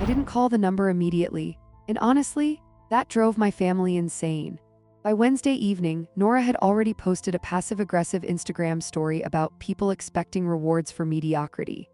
I didn't call the number immediately, and honestly, that drove my family insane. By Wednesday evening, Nora had already posted a passive-aggressive Instagram story about people expecting rewards for mediocrity.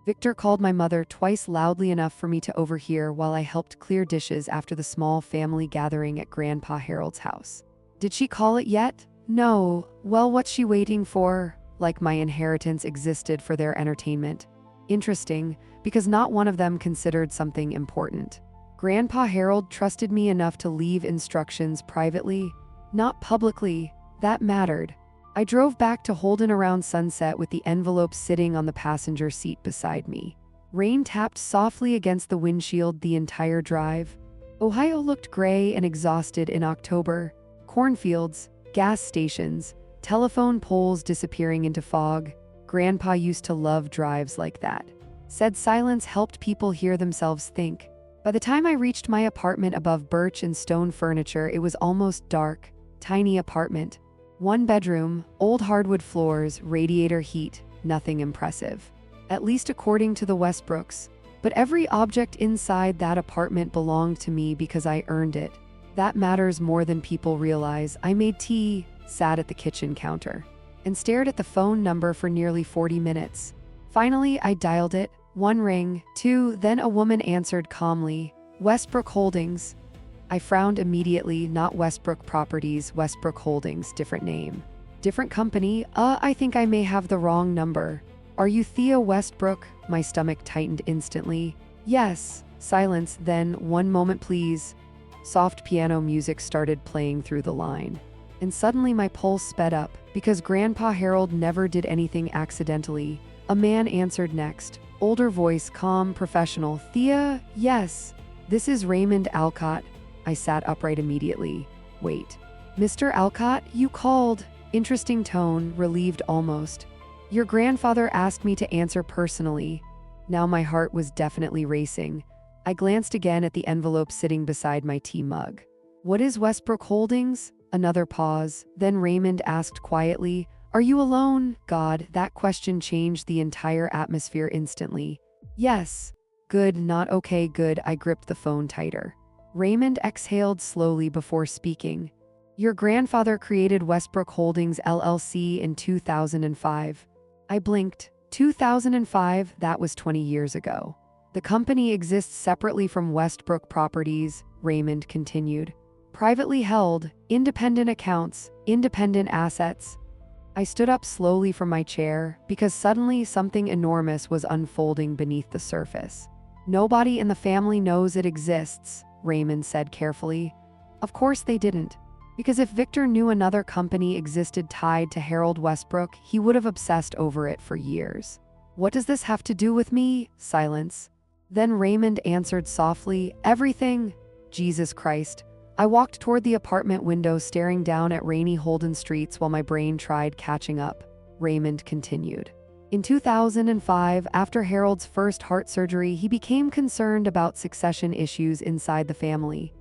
Victor called my mother twice loudly enough for me to overhear while I helped clear dishes after the small family gathering at Grandpa Harold's house. Did she call it yet? No. Well, what's she waiting for? Like my inheritance existed for their entertainment. Interesting, because not one of them considered something important. Grandpa Harold trusted me enough to leave instructions privately, not publicly. That mattered. I drove back to Holden around sunset with the envelope sitting on the passenger seat beside me. Rain tapped softly against the windshield the entire drive. Ohio looked gray and exhausted in October. Cornfields, gas stations, telephone poles disappearing into fog. Grandpa used to love drives like that. Said silence helped people hear themselves think. By the time I reached my apartment above birch and stone furniture, it was almost dark. Tiny apartment. 1 bedroom, old hardwood floors, radiator heat, nothing impressive. At least according to the Westbrooks. But every object inside that apartment belonged to me because I earned it. That matters more than people realize. I made tea, sat at the kitchen counter, and stared at the phone number for nearly 40 minutes. Finally, I dialed it. 1 ring, 2, then a woman answered calmly. Westbrook Holdings. I frowned immediately. Not Westbrook Properties, Westbrook Holdings, different name. Different company. I think I may have the wrong number. Are you Thea Westbrook? My stomach tightened instantly. Yes. Silence, then 1 moment please. Soft piano music started playing through the line. And suddenly my pulse sped up, because Grandpa Harold never did anything accidentally. A man answered next. Older voice, calm, professional. Thea? Yes. This is Raymond Alcott. I sat upright immediately. Wait. Mr. Alcott, you called. Interesting tone, relieved almost. Your grandfather asked me to answer personally. Now my heart was definitely racing. I glanced again at the envelope sitting beside my tea mug. What is Westbrook Holdings? Another pause. Then Raymond asked quietly, Are you alone? God, that question changed the entire atmosphere instantly. Yes. Good, not okay, good. I gripped the phone tighter. Raymond exhaled slowly before speaking. Your grandfather created Westbrook Holdings LLC in 2005. I blinked. 2005, that was 20 years ago. The company exists separately from Westbrook Properties, Raymond continued. Privately held, independent accounts, independent assets. I stood up slowly from my chair because suddenly something enormous was unfolding beneath the surface. Nobody in the family knows it exists, Raymond said carefully. Of course they didn't. Because if Victor knew another company existed tied to Harold Westbrook, he would have obsessed over it for years. What does this have to do with me? Silence. Then Raymond answered softly, Everything. Jesus Christ. I walked toward the apartment window, staring down at rainy Holden streets while my brain tried catching up. Raymond continued. In 2005, after Harold's first heart surgery, he became concerned about succession issues inside the family.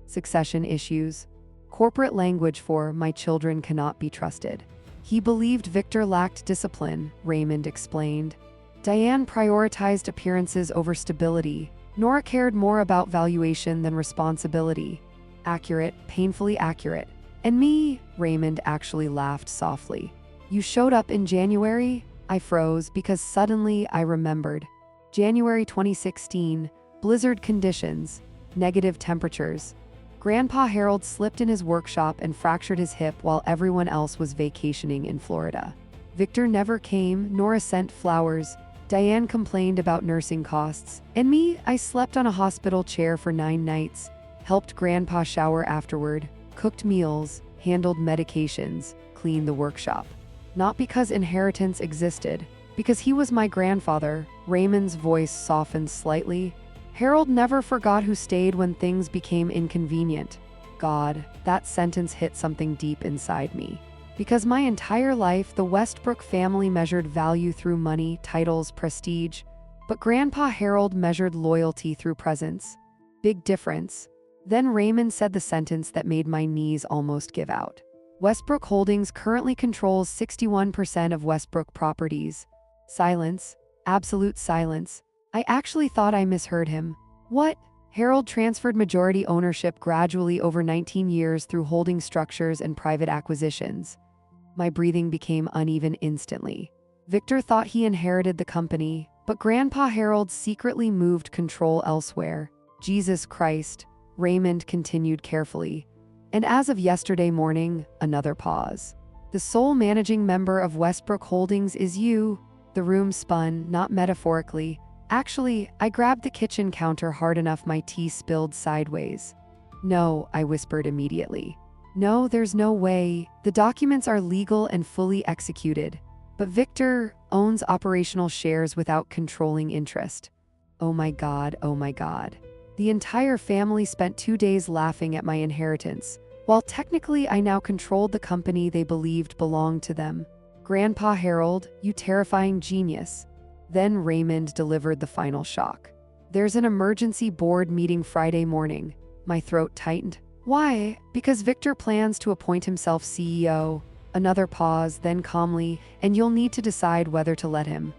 Succession issues. Corporate language for my children cannot be trusted. He believed Victor lacked discipline, Raymond explained. Diane prioritized appearances over stability. Nora cared more about valuation than responsibility. Accurate, painfully accurate. And me? Raymond actually laughed softly. You showed up in January? I froze because suddenly I remembered. January 2016, blizzard conditions, negative temperatures. Grandpa Harold slipped in his workshop and fractured his hip while everyone else was vacationing in Florida. Victor never came. Nora sent flowers. Diane complained about nursing costs. And me, I slept on a hospital chair for 9 nights, helped Grandpa shower afterward, cooked meals, handled medications, cleaned the workshop. Not because inheritance existed, because he was my grandfather. Raymond's voice softened slightly. Harold never forgot who stayed when things became inconvenient. God, that sentence hit something deep inside me. Because my entire life, the Westbrook family measured value through money, titles, prestige. But Grandpa Harold measured loyalty through presence. Big difference. Then Raymond said the sentence that made my knees almost give out. Westbrook Holdings currently controls 61% of Westbrook Properties. Silence. Absolute silence. I actually thought I misheard him. What? Harold transferred majority ownership gradually over 19 years through holding structures and private acquisitions. My breathing became uneven instantly. Victor thought he inherited the company, but Grandpa Harold secretly moved control elsewhere. Jesus Christ, Raymond continued carefully. And as of yesterday morning, another pause. The sole managing member of Westbrook Holdings is you. The room spun, not metaphorically. Actually, I grabbed the kitchen counter hard enough my tea spilled sideways. No, I whispered immediately. No, there's no way. The documents are legal and fully executed. But Victor owns operational shares without controlling interest. Oh my God, oh my God. The entire family spent 2 days laughing at my inheritance, while technically I now controlled the company they believed belonged to them. Grandpa Harold, you terrifying genius. Then Raymond delivered the final shock. There's an emergency board meeting Friday morning. My throat tightened. Why? Because Victor plans to appoint himself CEO. Another pause, then calmly, and you'll need to decide whether to let him.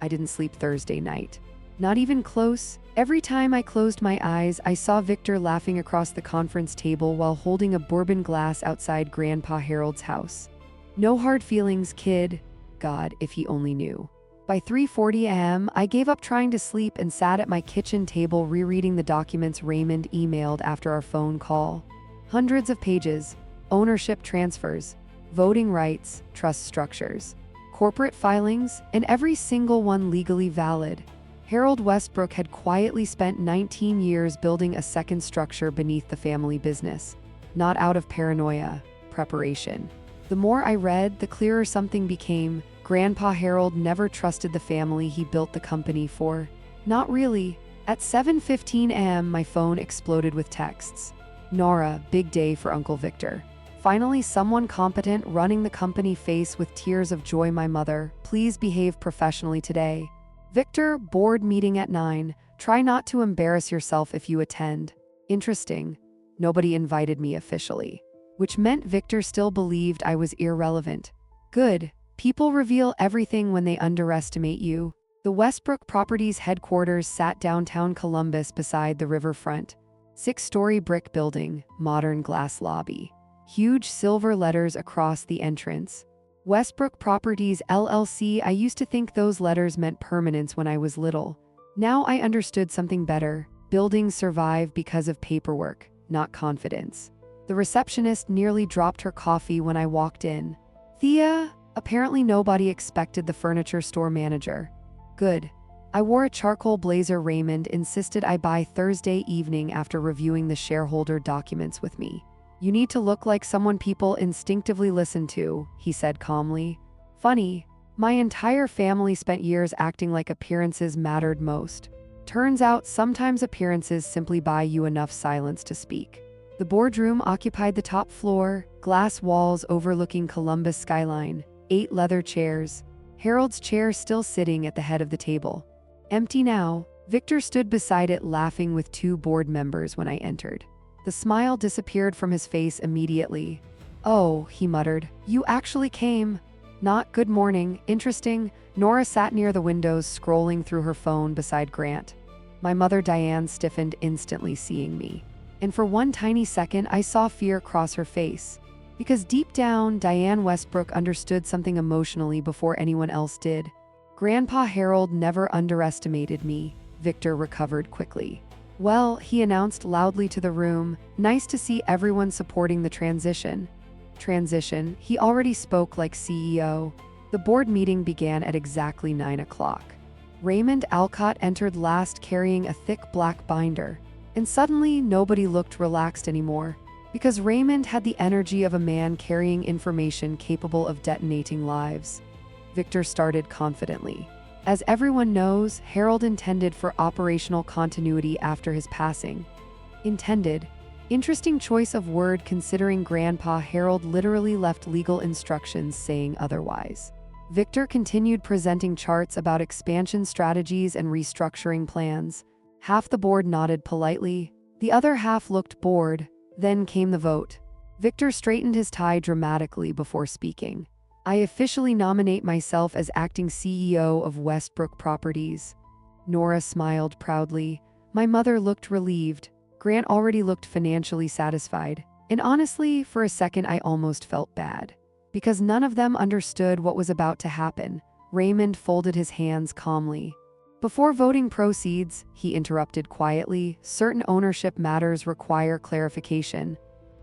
I didn't sleep Thursday night. Not even close. Every time I closed my eyes, I saw Victor laughing across the conference table while holding a bourbon glass outside Grandpa Harold's house. No hard feelings, kid. God, if he only knew. By 3:40 a.m., I gave up trying to sleep and sat at my kitchen table rereading the documents Raymond emailed after our phone call. Hundreds of pages, ownership transfers, voting rights, trust structures, corporate filings, and every single one legally valid. Harold Westbrook had quietly spent 19 years building a second structure beneath the family business, not out of paranoia, preparation. The more I read, the clearer something became. Grandpa Harold never trusted the family he built the company for. Not really. At 7:15 a.m., my phone exploded with texts. Nora, big day for Uncle Victor. Finally, someone competent running the company. Face with tears of joy, my mother. Please behave professionally today. Victor, board meeting at 9. Try not to embarrass yourself if you attend. Interesting. Nobody invited me officially. Which meant Victor still believed I was irrelevant. Good. People reveal everything when they underestimate you. The Westbrook Properties headquarters sat downtown Columbus beside the riverfront. 6-story brick building, modern glass lobby. Huge silver letters across the entrance. Westbrook Properties LLC. I used to think those letters meant permanence when I was little. Now I understood something better. Buildings survive because of paperwork, not confidence. The receptionist nearly dropped her coffee when I walked in. Thea? Apparently nobody expected the furniture store manager. Good. I wore a charcoal blazer Raymond insisted I buy Thursday evening after reviewing the shareholder documents with me. You need to look like someone people instinctively listen to, he said calmly. Funny, my entire family spent years acting like appearances mattered most. Turns out sometimes appearances simply buy you enough silence to speak. The boardroom occupied the top floor, glass walls overlooking Columbus skyline. 8 leather chairs. Harold's chair still sitting at the head of the table. Empty now. Victor stood beside it laughing with 2 board members when I entered. The smile disappeared from his face immediately. Oh, he muttered. You actually came. Not good morning. Interesting. Nora sat near the windows scrolling through her phone beside Grant. My mother Diane stiffened instantly seeing me. And for one tiny second I saw fear cross her face. Because deep down, Diane Westbrook understood something emotionally before anyone else did. Grandpa Harold never underestimated me, Victor recovered quickly. Well, he announced loudly to the room, nice to see everyone supporting the transition. Transition, he already spoke like CEO. The board meeting began at exactly 9 o'clock. Raymond Alcott entered last carrying a thick black binder. And suddenly, nobody looked relaxed anymore. Because Raymond had the energy of a man carrying information capable of detonating lives. Victor started confidently. As everyone knows, Harold intended for operational continuity after his passing. Intended. Interesting choice of word considering Grandpa Harold literally left legal instructions saying otherwise. Victor continued presenting charts about expansion strategies and restructuring plans. Half the board nodded politely. The other half looked bored. Then came the vote. Victor straightened his tie dramatically before speaking. I officially nominate myself as acting CEO of Westbrook Properties. Nora smiled proudly. My mother looked relieved. Grant already looked financially satisfied. And honestly, for a second I almost felt bad. Because none of them understood what was about to happen. Raymond folded his hands calmly. Before voting proceeds, he interrupted quietly, certain ownership matters require clarification.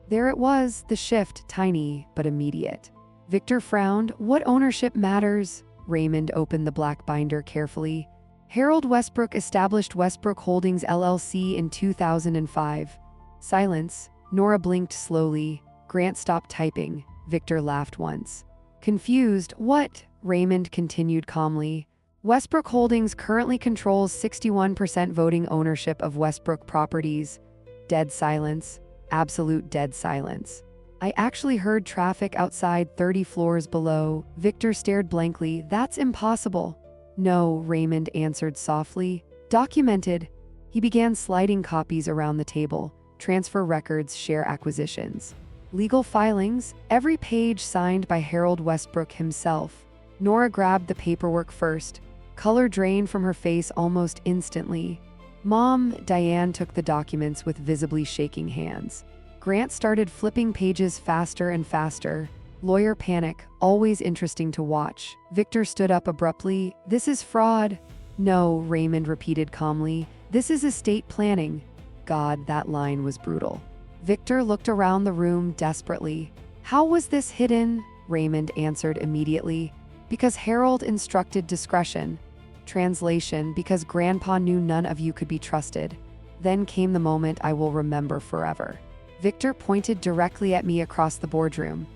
There it was, the shift, tiny but immediate. Victor frowned. What ownership matters? Raymond opened the black binder carefully. Harold Westbrook established Westbrook Holdings LLC in 2005. Silence. Nora blinked slowly. Grant stopped typing. Victor laughed once. Confused. What? Raymond continued calmly. Westbrook Holdings currently controls 61% voting ownership of Westbrook Properties. Dead silence. Absolute dead silence. I actually heard traffic outside 30 floors below. Victor stared blankly. That's impossible. No, Raymond answered softly. Documented. He began sliding copies around the table. Transfer records, share acquisitions. Legal filings, every page signed by Harold Westbrook himself. Nora grabbed the paperwork first. Color drained from her face almost instantly. Mom, Diane took the documents with visibly shaking hands. Grant started flipping pages faster and faster. Lawyer panic, always interesting to watch. Victor stood up abruptly. This is fraud. No, Raymond repeated calmly. This is estate planning. God, that line was brutal. Victor looked around the room desperately. How was this hidden? Raymond answered immediately. Because Harold instructed discretion. Translation, because Grandpa knew none of you could be trusted. Then came the moment I will remember forever. Victor pointed directly at me across the boardroom.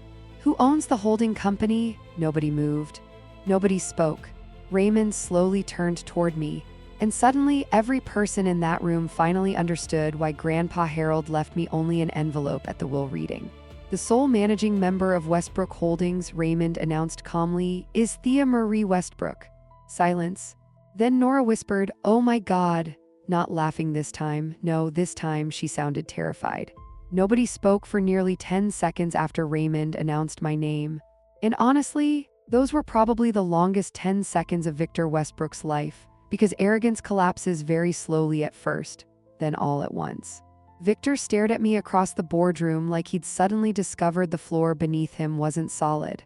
Who owns the holding company? Nobody moved. Nobody spoke. Raymond slowly turned toward me. And suddenly, every person in that room finally understood why Grandpa Harold left me only an envelope at the will reading. The sole managing member of Westbrook Holdings, Raymond announced calmly, is Thea Marie Westbrook. Silence. Then Nora whispered, "Oh my God." Not laughing this time. No, this time she sounded terrified. Nobody spoke for nearly 10 seconds after Raymond announced my name. And honestly, those were probably the longest 10 seconds of Victor Westbrook's life, because arrogance collapses very slowly at first, then all at once. Victor stared at me across the boardroom like he'd suddenly discovered the floor beneath him wasn't solid.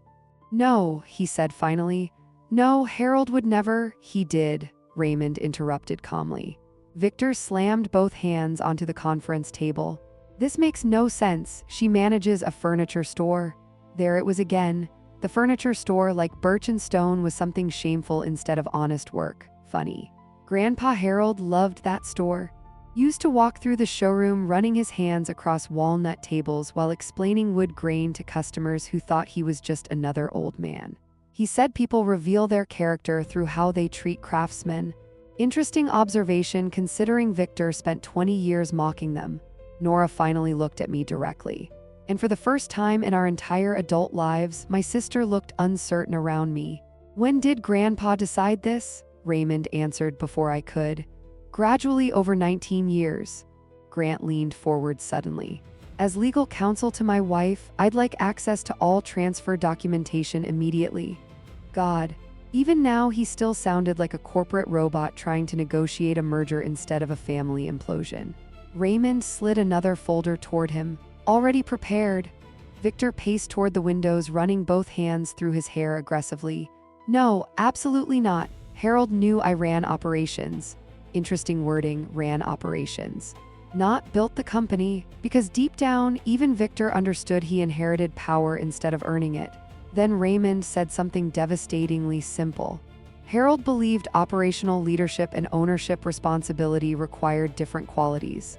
No, he said finally. No, Harold would never. He did, Raymond interrupted calmly. Victor slammed both hands onto the conference table. This makes no sense. She manages a furniture store. There it was again. The furniture store, like Birch and Stone, was something shameful instead of honest work. Funny. Grandpa Harold loved that store. Used to walk through the showroom running his hands across walnut tables while explaining wood grain to customers who thought he was just another old man. He said people reveal their character through how they treat craftsmen. Interesting observation considering Victor spent 20 years mocking them. Nora finally looked at me directly. And for the first time in our entire adult lives, my sister looked uncertain around me. When did Grandpa decide this? Raymond answered before I could. Gradually over 19 years. Grant leaned forward suddenly. As legal counsel to my wife, I'd like access to all transfer documentation immediately. God. Even now, he still sounded like a corporate robot trying to negotiate a merger instead of a family implosion. Raymond slid another folder toward him. Already prepared. Victor paced toward the windows, running both hands through his hair aggressively. No, absolutely not. Harold knew I ran operations. Interesting wording, ran operations. Not built the company, because deep down, even Victor understood he inherited power instead of earning it. Then Raymond said something devastatingly simple. Harold believed operational leadership and ownership responsibility required different qualities.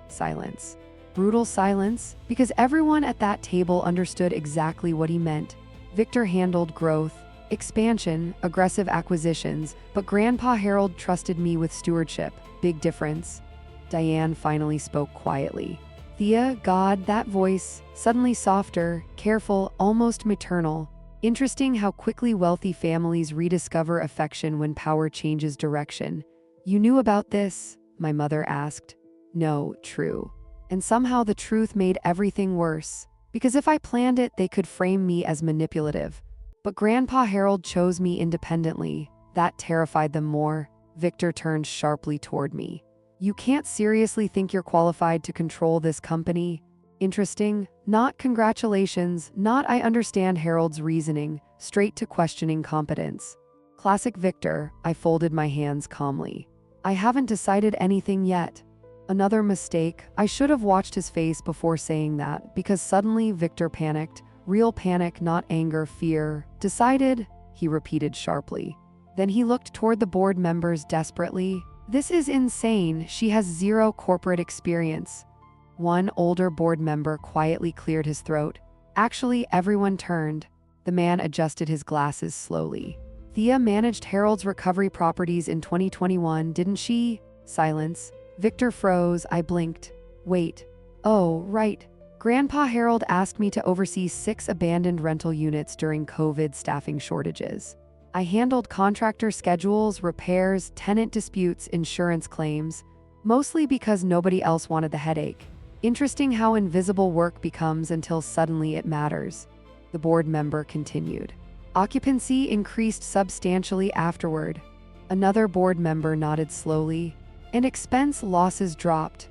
Silence. Brutal silence, because everyone at that table understood exactly what he meant. Victor handled growth, expansion, aggressive acquisitions, but Grandpa Harold trusted me with stewardship. Big difference. Diane finally spoke quietly. Thea, God, that voice, suddenly softer, careful, almost maternal. Interesting how quickly wealthy families rediscover affection when power changes direction. You knew about this? My mother asked. No, true. And somehow the truth made everything worse. Because if I planned it, they could frame me as manipulative. But Grandpa Harold chose me independently. That terrified them more. Victor turned sharply toward me. You can't seriously think you're qualified to control this company? Interesting. Not congratulations, not I understand Harold's reasoning, straight to questioning competence. Classic Victor, I folded my hands calmly. I haven't decided anything yet. Another mistake, I should have watched his face before saying that, because suddenly Victor panicked. Real panic, not anger, fear. Decided, he repeated sharply. Then he looked toward the board members desperately. This is insane, she has zero corporate experience. One older board member quietly cleared his throat. Actually, everyone turned. The man adjusted his glasses slowly. Thea managed Harold's recovery properties in 2021, didn't she? Silence. Victor froze, I blinked. Wait. Oh, right. Grandpa Harold asked me to oversee 6 abandoned rental units during COVID staffing shortages. I handled contractor schedules, repairs, tenant disputes, insurance claims, mostly because nobody else wanted the headache. Interesting how invisible work becomes until suddenly it matters. The board member continued. Occupancy increased substantially afterward. Another board member nodded slowly, and expense losses dropped.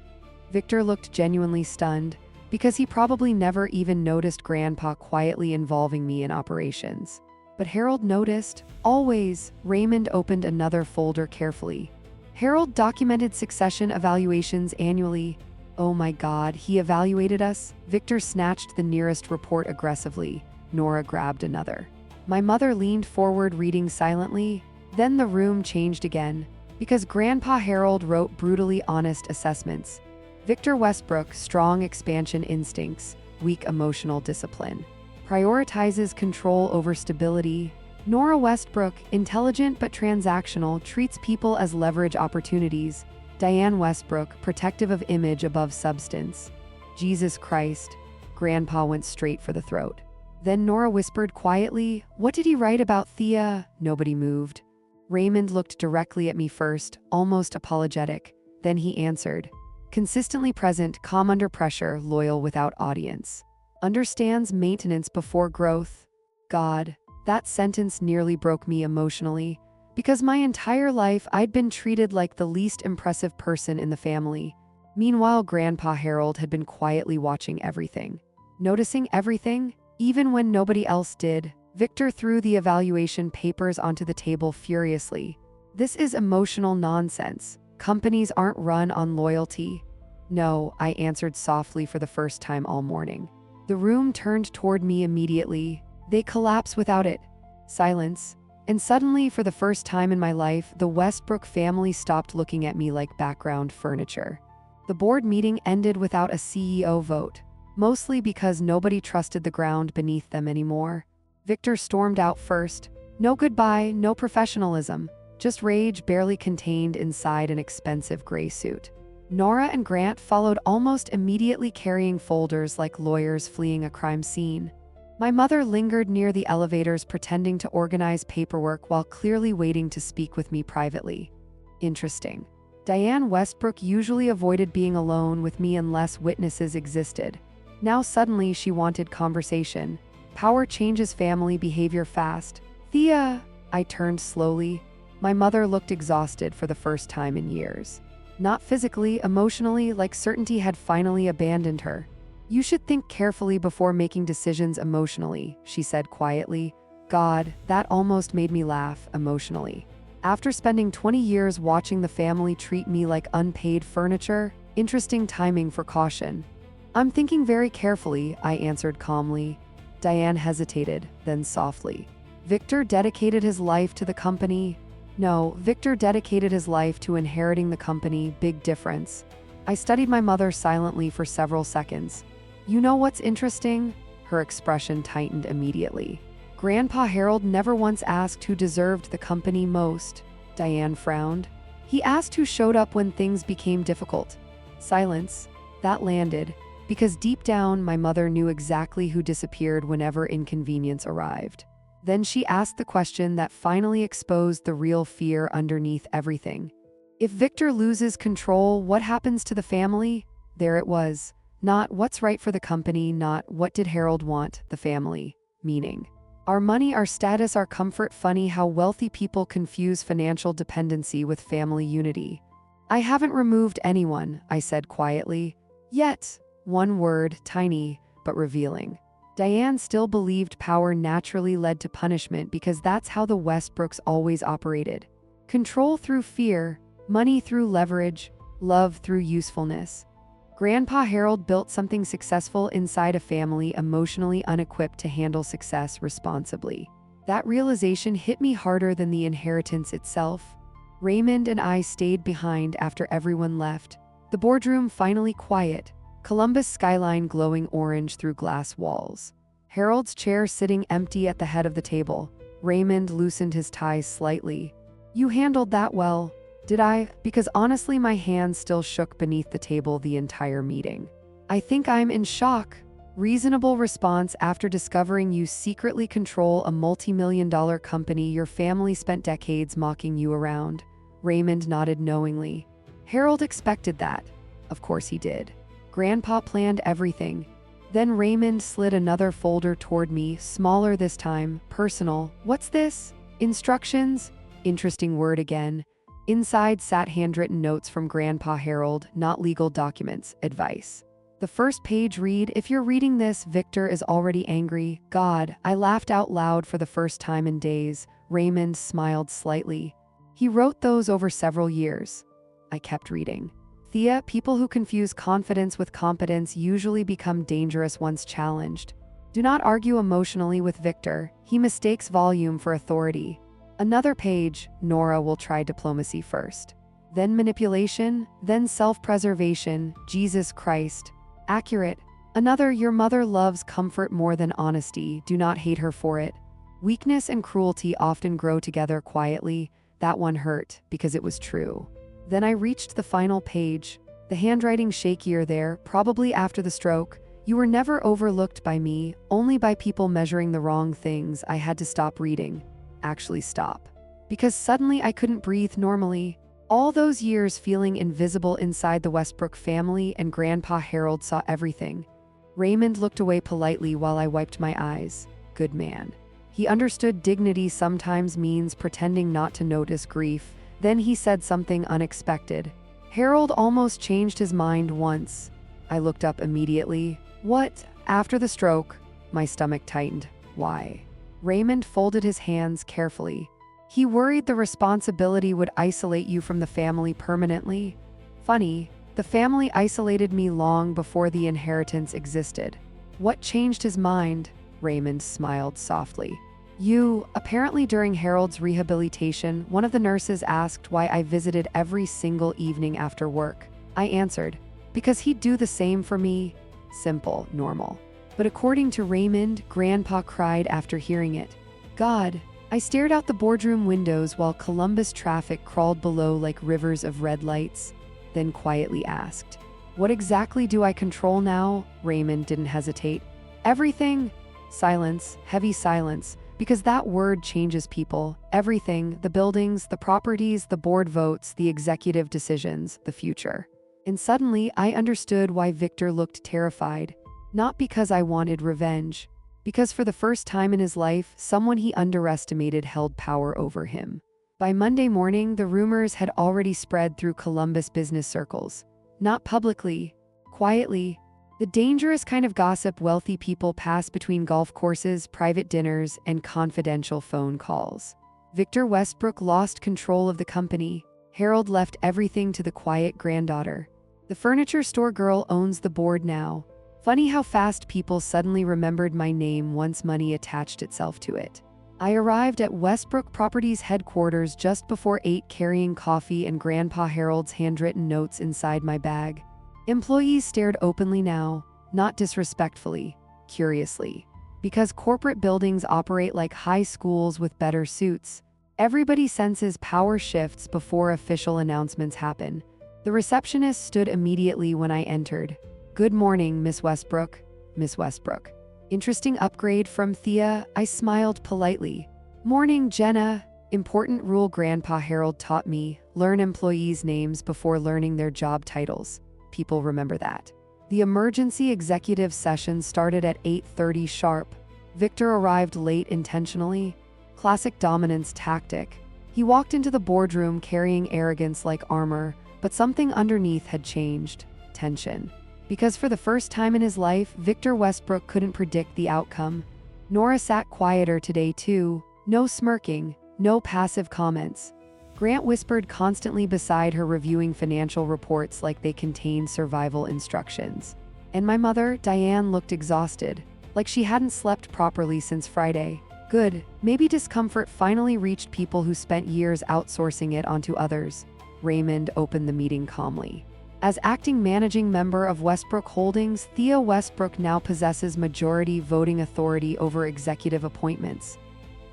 Victor looked genuinely stunned, because he probably never even noticed Grandpa quietly involving me in operations. But Harold noticed. Always. Raymond opened another folder carefully. Harold documented succession evaluations annually. Oh my God, he evaluated us? Victor snatched the nearest report aggressively. Nora grabbed another. My mother leaned forward reading silently. Then the room changed again, because Grandpa Harold wrote brutally honest assessments. Victor Westbrook, strong expansion instincts, weak emotional discipline. Prioritizes control over stability. Nora Westbrook, intelligent but transactional, treats people as leverage opportunities. Diane Westbrook, protective of image above substance. Jesus Christ. Grandpa went straight for the throat. Then Nora whispered quietly, "What did he write about Thea?" Nobody moved. Raymond looked directly at me first, almost apologetic. Then he answered. Consistently present, calm under pressure, loyal without audience. Understands maintenance before growth. God, that sentence nearly broke me emotionally, because my entire life I'd been treated like the least impressive person in the family. Meanwhile, Grandpa Harold had been quietly watching everything. Noticing everything, even when nobody else did. Victor threw the evaluation papers onto the table furiously. This is emotional nonsense. Companies aren't run on loyalty. No, I answered softly for the first time all morning. The room turned toward me immediately. They collapse without it. Silence. And suddenly, for the first time in my life, the Westbrook family stopped looking at me like background furniture. The board meeting ended without a CEO vote, mostly because nobody trusted the ground beneath them anymore. Victor stormed out first. No goodbye, no professionalism, just rage barely contained inside an expensive gray suit. Nora and Grant followed almost immediately, carrying folders like lawyers fleeing a crime scene. My mother lingered near the elevators, pretending to organize paperwork while clearly waiting to speak with me privately. Interesting. Diane Westbrook usually avoided being alone with me unless witnesses existed. Now suddenly she wanted conversation. Power changes family behavior fast. Thea, I turned slowly. My mother looked exhausted for the first time in years. Not physically, emotionally, like certainty had finally abandoned her. You should think carefully before making decisions emotionally, she said quietly. God, that almost made me laugh, emotionally. After spending 20 years watching the family treat me like unpaid furniture, interesting timing for caution. I'm thinking very carefully, I answered calmly. Diane hesitated, then softly. Victor dedicated his life to the company. No, Victor dedicated his life to inheriting the company, big difference. I studied my mother silently for several seconds. You know what's interesting? Her expression tightened immediately. Grandpa Harold never once asked who deserved the company most. Diane frowned. He asked who showed up when things became difficult. Silence. That landed, because deep down my mother knew exactly who disappeared whenever inconvenience arrived. Then she asked the question that finally exposed the real fear underneath everything. If Victor loses control, what happens to the family? There it was. Not what's right for the company, not what did Harold want, the family. Meaning. Our money, our status, our comfort. Funny how wealthy people confuse financial dependency with family unity. I haven't removed anyone, I said quietly. Yet, one word, tiny, but revealing. Diane still believed power naturally led to punishment because that's how the Westbrooks always operated. Control through fear, money through leverage, love through usefulness. Grandpa Harold built something successful inside a family emotionally unequipped to handle success responsibly. That realization hit me harder than the inheritance itself. Raymond and I stayed behind after everyone left. The boardroom finally quiet, Columbus skyline glowing orange through glass walls. Harold's chair sitting empty at the head of the table. Raymond loosened his ties slightly. You handled that well. Did I? Because honestly, my hands still shook beneath the table the entire meeting. I think I'm in shock. Reasonable response after discovering you secretly control a multi-million-dollar company your family spent decades mocking you around. Raymond nodded knowingly. Harold expected that. Of course he did. Grandpa planned everything. Then Raymond slid another folder toward me, smaller this time, personal. What's this? Instructions? Interesting word again. Inside sat handwritten notes from Grandpa Harold, not legal documents, advice. The first page read, if you're reading this, Victor is already angry. God, I laughed out loud for the first time in days. Raymond smiled slightly. He wrote those over several years. I kept reading. Thea, people who confuse confidence with competence usually become dangerous once challenged. Do not argue emotionally with Victor. He mistakes volume for authority. Another page, Nora will try diplomacy first. Then manipulation, then self-preservation, Jesus Christ. Accurate. Another, your mother loves comfort more than honesty. Do not hate her for it. Weakness and cruelty often grow together quietly. That one hurt, because it was true. Then I reached the final page. The handwriting shakier there, probably after the stroke. You were never overlooked by me, only by people measuring the wrong things. I had to stop reading. Actually stop. Because suddenly I couldn't breathe normally. All those years feeling invisible inside the Westbrook family, and Grandpa Harold saw everything. Raymond looked away politely while I wiped my eyes. Good man. He understood dignity sometimes means pretending not to notice grief. Then he said something unexpected. Harold almost changed his mind once. I looked up immediately. What? After the stroke? My stomach tightened. Why? Raymond folded his hands carefully. He worried the responsibility would isolate you from the family permanently. Funny, the family isolated me long before the inheritance existed. What changed his mind? Raymond smiled softly. Apparently during Harold's rehabilitation, one of the nurses asked why I visited every single evening after work. I answered, because he'd do the same for me. Simple, normal. But according to Raymond, Grandpa cried after hearing it. God, I stared out the boardroom windows while Columbus traffic crawled below like rivers of red lights, then quietly asked, what exactly do I control now? Raymond didn't hesitate. Everything. Silence, heavy silence. Because that word changes people. Everything, the buildings, the properties, the board votes, the executive decisions, the future. And suddenly, I understood why Victor looked terrified. Not because I wanted revenge. Because for the first time in his life, someone he underestimated held power over him. By Monday morning, the rumors had already spread through Columbus business circles. Not publicly, quietly. The dangerous kind of gossip wealthy people pass between golf courses, private dinners, and confidential phone calls. Victor Westbrook lost control of the company. Harold left everything to the quiet granddaughter. The furniture store girl owns the board now. Funny how fast people suddenly remembered my name once money attached itself to it. I arrived at Westbrook Properties headquarters just before 8, carrying coffee and Grandpa Harold's handwritten notes inside my bag. Employees stared openly now, not disrespectfully, curiously. Because corporate buildings operate like high schools with better suits, everybody senses power shifts before official announcements happen. The receptionist stood immediately when I entered. Good morning, Miss Westbrook. Miss Westbrook. Interesting upgrade from Thea, I smiled politely. Morning, Jenna. Important rule Grandpa Harold taught me, learn employees' names before learning their job titles. People remember that. The emergency executive session started at 8:30 sharp. Victor arrived late intentionally. Classic dominance tactic. He walked into the boardroom carrying arrogance like armor, But something underneath had changed. Tension. Because for the first time in his life, Victor Westbrook couldn't predict the outcome. Nora sat quieter today too. No smirking, no passive comments. Grant whispered constantly beside her, reviewing financial reports like they contained survival instructions. And my mother, Diane, looked exhausted, like she hadn't slept properly since Friday. Good, maybe discomfort finally reached people who spent years outsourcing it onto others. Raymond opened the meeting calmly. As acting managing member of Westbrook Holdings, Thea Westbrook now possesses majority voting authority over executive appointments.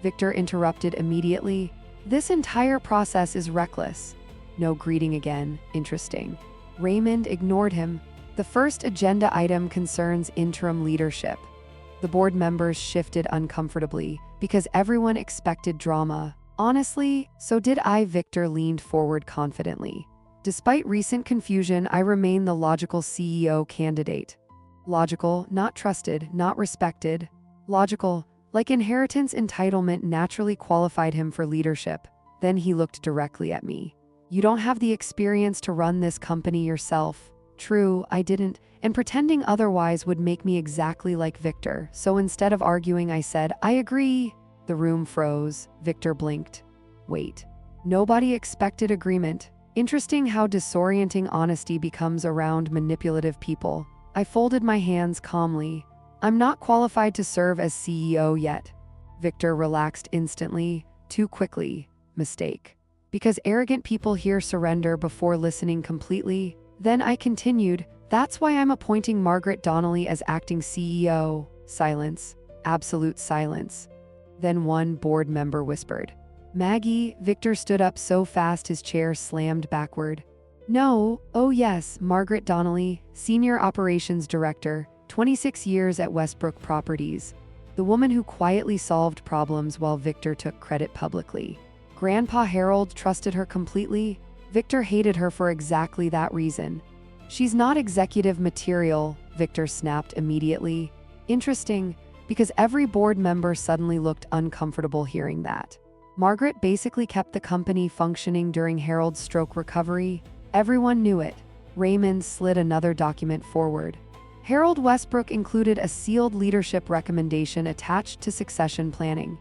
Victor interrupted immediately. This entire process is reckless. No greeting again. Interesting. Raymond ignored him. The first agenda item concerns interim leadership. The board members shifted uncomfortably because everyone expected drama. Honestly, so did I. Victor leaned forward confidently. Despite recent confusion, I remain the logical CEO candidate. Logical, not trusted, not respected. Logical, like inheritance entitlement naturally qualified him for leadership. Then he looked directly at me. You don't have the experience to run this company yourself. True, I didn't, and pretending otherwise would make me exactly like Victor. So instead of arguing, I said, I agree. The room froze. Victor blinked. Wait. Nobody expected agreement. Interesting how disorienting honesty becomes around manipulative people. I folded my hands calmly. I'm not qualified to serve as CEO yet. Victor relaxed instantly, too quickly. Mistake. Because arrogant people here surrender before listening completely. Then I continued, that's why I'm appointing Margaret Donnelly as acting CEO. Silence. Absolute silence. Then one board member whispered, Maggie. Victor stood up so fast his chair slammed backward. No, oh yes, Margaret Donnelly, Senior Operations Director, 26 years at Westbrook Properties. The woman who quietly solved problems while Victor took credit publicly. Grandpa Harold trusted her completely. Victor hated her for exactly that reason. She's not executive material, Victor snapped immediately. Interesting, because every board member suddenly looked uncomfortable hearing that. Margaret basically kept the company functioning during Harold's stroke recovery. Everyone knew it. Raymond slid another document forward. Harold Westbrook included a sealed leadership recommendation attached to succession planning.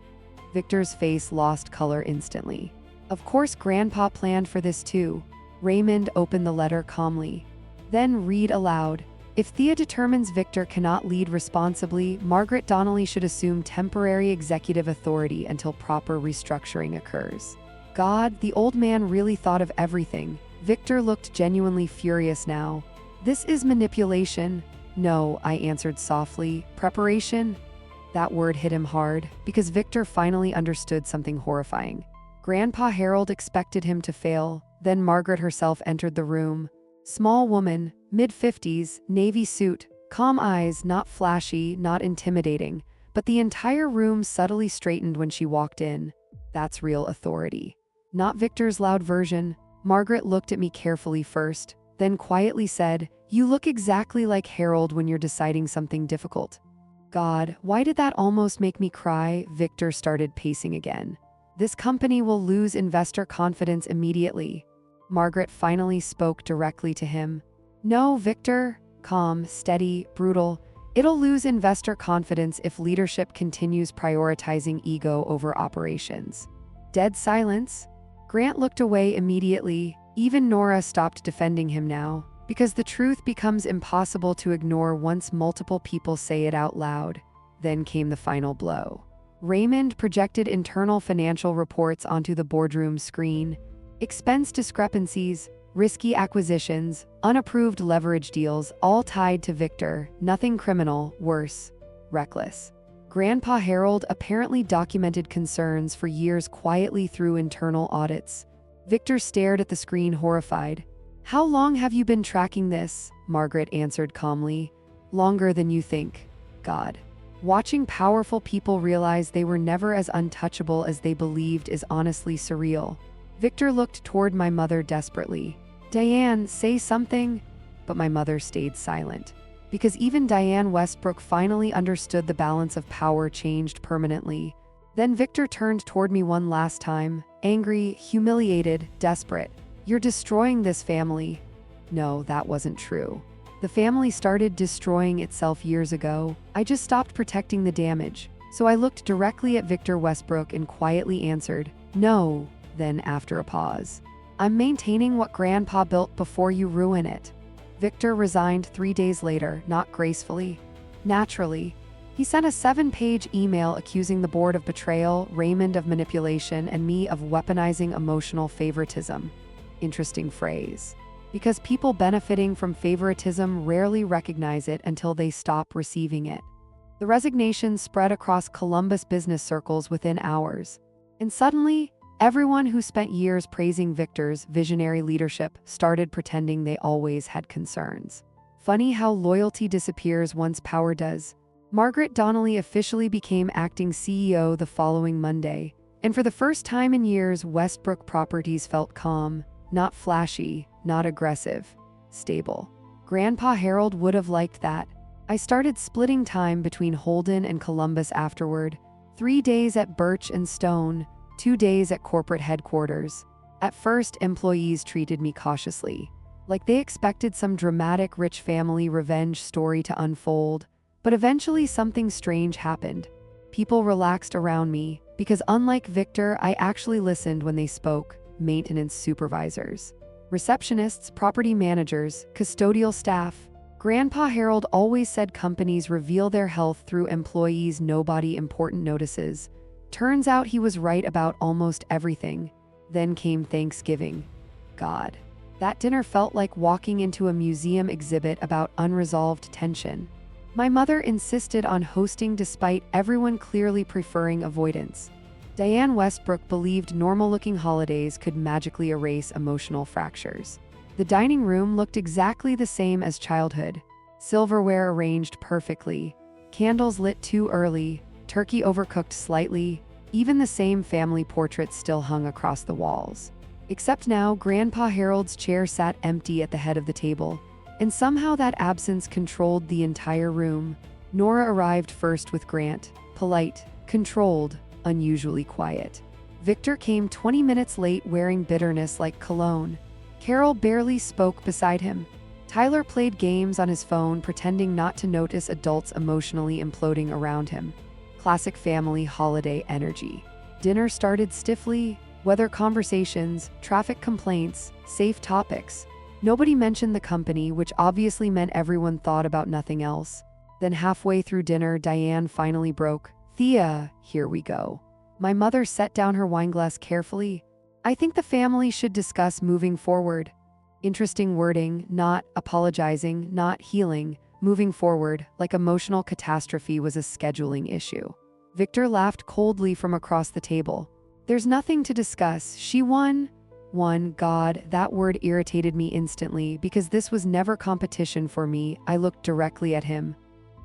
Victor's face lost color instantly. Of course, Grandpa planned for this too. Raymond opened the letter calmly. Then read aloud. If Thea determines Victor cannot lead responsibly, Margaret Donnelly should assume temporary executive authority until proper restructuring occurs. God, the old man really thought of everything. Victor looked genuinely furious now. This is manipulation. No, I answered softly. Preparation? That word hit him hard, because Victor finally understood something horrifying. Grandpa Harold expected him to fail. Then Margaret herself entered the room. Small woman, mid-50s, navy suit, calm eyes, not flashy, not intimidating, but the entire room subtly straightened when she walked in. That's real authority. Not Victor's loud version. Margaret looked at me carefully first, then quietly said, You look exactly like Harold when you're deciding something difficult. God, why did that almost make me cry? Victor started pacing again. This company will lose investor confidence immediately. Margaret finally spoke directly to him. No, Victor. Calm, steady, brutal. It'll lose investor confidence if leadership continues prioritizing ego over operations. Dead silence. Grant looked away immediately. Even Nora stopped defending him now, because the truth becomes impossible to ignore once multiple people say it out loud. Then came the final blow. Raymond projected internal financial reports onto the boardroom screen. Expense discrepancies, risky acquisitions, unapproved leverage deals, all tied to Victor. Nothing criminal, worse, reckless. Grandpa Harold apparently documented concerns for years quietly through internal audits. Victor stared at the screen horrified. How long have you been tracking this? Margaret answered calmly. Longer than you think. God. Watching powerful people realize they were never as untouchable as they believed is honestly surreal. Victor looked toward my mother desperately. Diane, say something. But my mother stayed silent. Because even Diane Westbrook finally understood the balance of power changed permanently. Then Victor turned toward me one last time, angry, humiliated, desperate. "You're destroying this family." No, that wasn't true. The family started destroying itself years ago. I just stopped protecting the damage. So I looked directly at Victor Westbrook and quietly answered, "No." Then, after a pause, "I'm maintaining what Grandpa built before you ruin it." Victor resigned 3 days later, not gracefully. Naturally. He sent a 7-page email accusing the board of betrayal, Raymond of manipulation, and me of weaponizing emotional favoritism. Interesting phrase. Because people benefiting from favoritism rarely recognize it until they stop receiving it. The resignation spread across Columbus business circles within hours. And suddenly, everyone who spent years praising Victor's visionary leadership started pretending they always had concerns. Funny how loyalty disappears once power does. Margaret Donnelly officially became acting CEO the following Monday, and for the first time in years, Westbrook Properties felt calm, not flashy, not aggressive, stable. Grandpa Harold would have liked that. I started splitting time between Holden and Columbus afterward, 3 days at Birch and Stone, 2 days at corporate headquarters. At first, employees treated me cautiously, like they expected some dramatic rich family revenge story to unfold. But eventually something strange happened. People relaxed around me, because unlike Victor, I actually listened when they spoke. Maintenance supervisors, receptionists, property managers, custodial staff. Grandpa Harold always said companies reveal their health through employees nobody important notices. Turns out he was right about almost everything. Then came Thanksgiving. God. That dinner felt like walking into a museum exhibit about unresolved tension. My mother insisted on hosting despite everyone clearly preferring avoidance. Diane Westbrook believed normal-looking holidays could magically erase emotional fractures. The dining room looked exactly the same as childhood. Silverware arranged perfectly, candles lit too early, turkey overcooked slightly, even the same family portraits still hung across the walls. Except now, Grandpa Harold's chair sat empty at the head of the table. And somehow that absence controlled the entire room. Nora arrived first with Grant, polite, controlled, unusually quiet. Victor came 20 minutes late wearing bitterness like cologne. Carol barely spoke beside him. Tyler played games on his phone, pretending not to notice adults emotionally imploding around him. Classic family holiday energy. Dinner started stiffly, weather conversations, traffic complaints, safe topics. Nobody mentioned the company, which obviously meant everyone thought about nothing else. Then halfway through dinner, Diane finally broke. "Thea, here we go." My mother set down her wineglass carefully. "I think the family should discuss moving forward." Interesting wording, not apologizing, not healing, moving forward, like emotional catastrophe was a scheduling issue. Victor laughed coldly from across the table. "There's nothing to discuss. She won." God, that word irritated me instantly because this was never competition for me. I looked directly at him.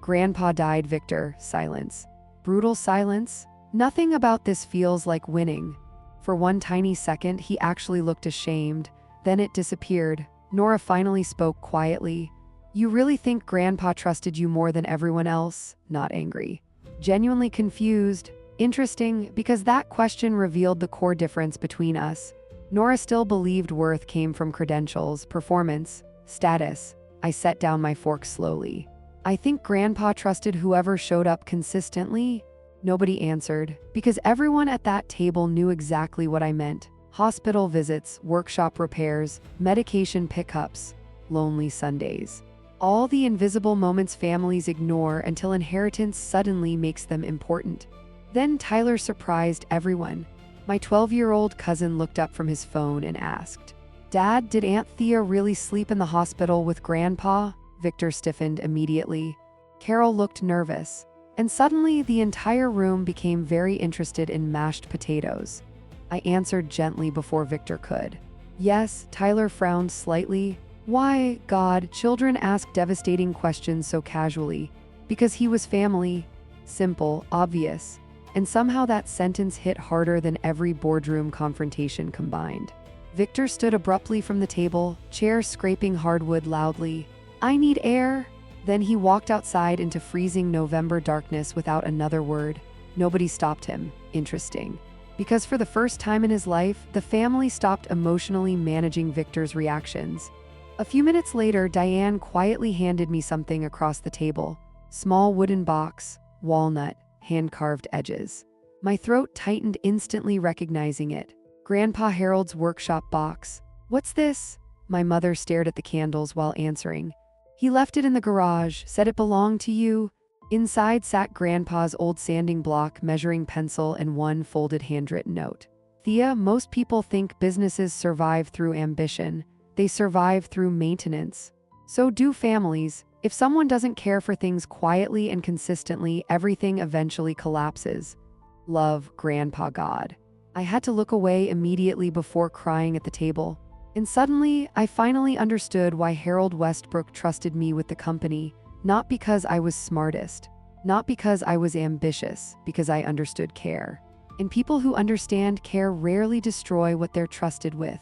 "Grandpa died, Victor." Silence. Brutal silence. "Nothing about this feels like winning." For one tiny second, he actually looked ashamed. Then it disappeared. Nora finally spoke quietly. "You really think Grandpa trusted you more than everyone else?" Not angry. Genuinely confused. Interesting, because that question revealed the core difference between us. Nora still believed worth came from credentials, performance, status. I set down my fork slowly. "I think Grandpa trusted whoever showed up consistently." Nobody answered, because everyone at that table knew exactly what I meant. Hospital visits, workshop repairs, medication pickups, lonely Sundays. All the invisible moments families ignore until inheritance suddenly makes them important. Then Tyler surprised everyone. My 12-year-old cousin looked up from his phone and asked, "Dad, did Aunt Thea really sleep in the hospital with Grandpa?" Victor stiffened immediately. Carol looked nervous. And suddenly, the entire room became very interested in mashed potatoes. I answered gently before Victor could. "Yes." Tyler frowned slightly. Why, God, children ask devastating questions so casually? Because he was family. Simple, obvious. And somehow that sentence hit harder than every boardroom confrontation combined. Victor stood abruptly from the table, chair scraping hardwood loudly. "I need air." Then he walked outside into freezing November darkness without another word. Nobody stopped him. Interesting. because for the first time in his life, the family stopped emotionally managing Victor's reactions. A few minutes later, Diane quietly handed me something across the table. Small wooden box, walnut, hand-carved edges. My throat tightened instantly recognizing it. Grandpa Harold's workshop box. What's this? My mother stared at the candles while answering. He left it in the garage, said it belonged to you. Inside sat Grandpa's old sanding block, measuring pencil, and one folded handwritten note. Thea, most people think businesses survive through ambition. They survive through maintenance. So do families. If someone doesn't care for things quietly and consistently, everything eventually collapses. Love, Grandpa God. I had to look away immediately before crying at the table. And suddenly, I finally understood why Harold Westbrook trusted me with the company. Not because I was smartest, not because I was ambitious, because I understood care. And people who understand care rarely destroy what they're trusted with.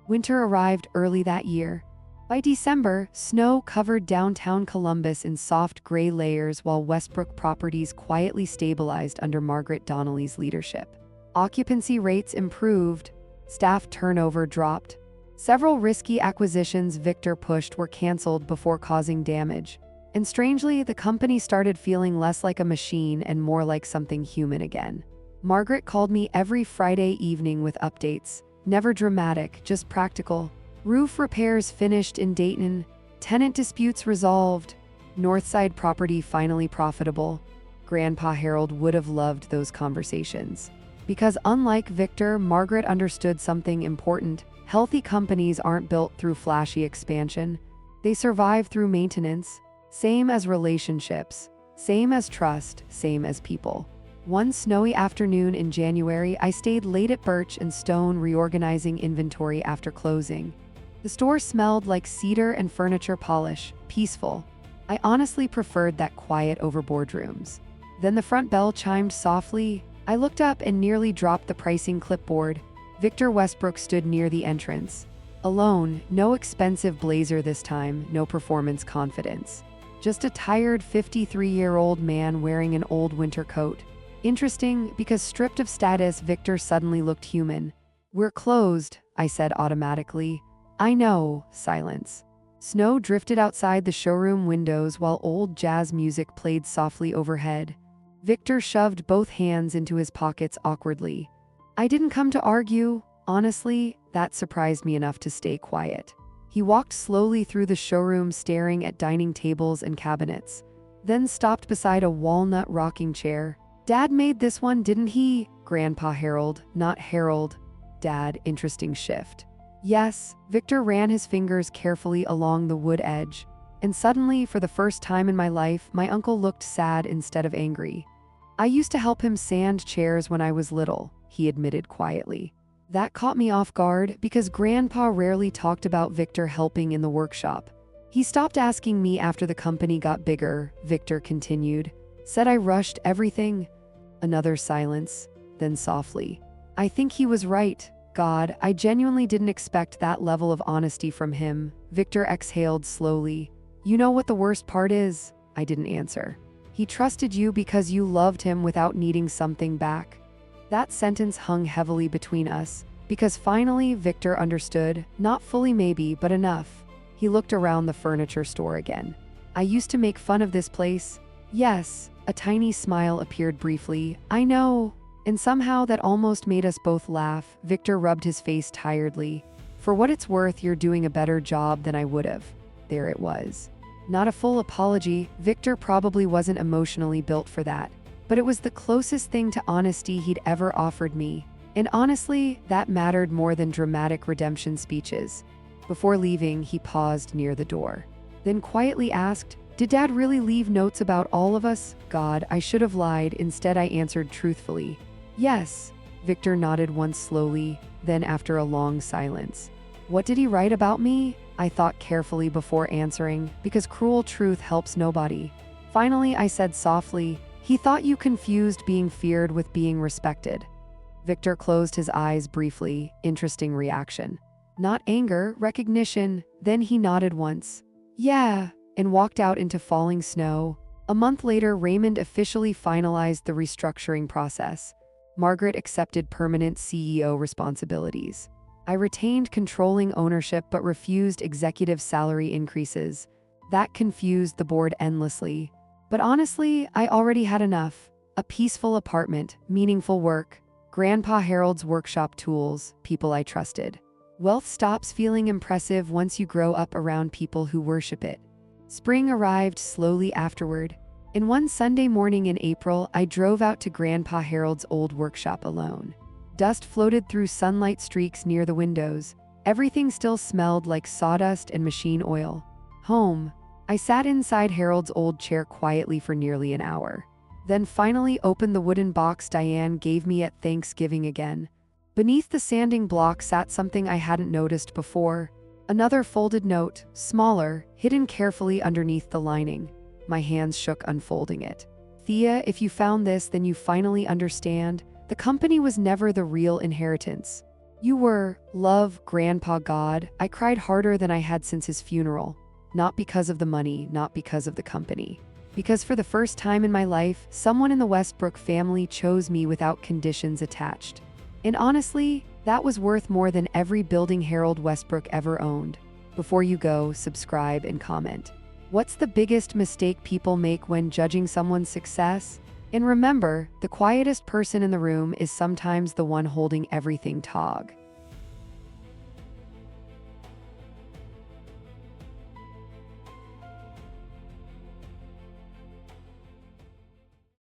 Winter arrived early that year. By December, snow covered downtown Columbus in soft gray layers while Westbrook Properties quietly stabilized under Margaret Donnelly's leadership. Occupancy rates improved, staff turnover dropped. Several risky acquisitions Victor pushed were canceled before causing damage. And strangely, the company started feeling less like a machine and more like something human again. Margaret called me every Friday evening with updates. Never dramatic, just practical. Roof repairs finished in Dayton. Tenant disputes resolved. Northside property finally profitable. Grandpa Harold would have loved those conversations. Because unlike Victor, Margaret understood something important. Healthy companies aren't built through flashy expansion. They survive through maintenance. Same as relationships, same as trust, same as people. One snowy afternoon in January, I stayed late at Birch and Stone reorganizing inventory after closing. The store smelled like cedar and furniture polish, peaceful. I honestly preferred that quiet over boardrooms. Then the front bell chimed softly. I looked up and nearly dropped the pricing clipboard. Victor Westbrook stood near the entrance. Alone, no expensive blazer this time, no performance confidence. Just a tired 53-year-old man wearing an old winter coat. Interesting, because stripped of status, Victor suddenly looked human. "We're closed," I said automatically. "I know." Silence. Snow drifted outside the showroom windows while old jazz music played softly overhead. Victor shoved both hands into his pockets awkwardly. I didn't come to argue. Honestly, that surprised me enough to stay quiet. He walked slowly through the showroom, staring at dining tables and cabinets, then stopped beside a walnut rocking chair. "Dad made this one, didn't he?" Grandpa Harold, not Harold. Dad, interesting shift. "Yes." Victor ran his fingers carefully along the wood edge. And suddenly, for the first time in my life, my uncle looked sad instead of angry. "I used to help him sand chairs when I was little," he admitted quietly. That caught me off guard because Grandpa rarely talked about Victor helping in the workshop. He stopped asking me after the company got bigger, Victor continued. Said I rushed everything. Another silence, then softly. "I think he was right. God, I genuinely didn't expect that level of honesty from him." Victor exhaled slowly. "You know what the worst part is?" I didn't answer. "He trusted you because you loved him without needing something back." That sentence hung heavily between us, because finally Victor understood, not fully maybe, but enough. He looked around the furniture store again. "I used to make fun of this place." "Yes." A tiny smile appeared briefly. "I know." And somehow that almost made us both laugh. Victor rubbed his face tiredly. "For what it's worth, you're doing a better job than I would have." There it was. Not a full apology. Victor probably wasn't emotionally built for that. But it was the closest thing to honesty he'd ever offered me. And honestly, that mattered more than dramatic redemption speeches. Before leaving, he paused near the door. Then quietly asked, "Did Dad really leave notes about all of us?" God, I should have lied. Instead, I answered truthfully. "Yes." Victor nodded once slowly, then after a long silence. "What did he write about me?" I thought carefully before answering, because cruel truth helps nobody. Finally, I said softly, "He thought you confused being feared with being respected." Victor closed his eyes briefly. Interesting reaction. Not anger, recognition. Then he nodded once. "Yeah," and walked out into falling snow. A month later, Raymond officially finalized the restructuring process. Margaret accepted permanent CEO responsibilities. I retained controlling ownership but refused executive salary increases. That confused the board endlessly. But honestly, I already had enough. A peaceful apartment, meaningful work, Grandpa Harold's workshop tools, people I trusted. Wealth stops feeling impressive once you grow up around people who worship it. Spring arrived slowly afterward. And one Sunday morning in April, I drove out to Grandpa Harold's old workshop alone. Dust floated through sunlight streaks near the windows. Everything still smelled like sawdust and machine oil. Home. I sat inside Harold's old chair quietly for nearly an hour. Then finally opened the wooden box Diane gave me at Thanksgiving again. Beneath the sanding block sat something I hadn't noticed before. Another folded note, smaller, hidden carefully underneath the lining. My hands shook unfolding it. Thea, if you found this, then you finally understand. The company was never the real inheritance. You were, love, Grandpa God. I cried harder than I had since his funeral. Not because of the money, not because of the company. Because for the first time in my life, someone in the Westbrook family chose me without conditions attached. And honestly, that was worth more than every building Harold Westbrook ever owned. Before you go, subscribe and comment. What's the biggest mistake people make when judging someone's success? And remember, the quietest person in the room is sometimes the one holding everything tog.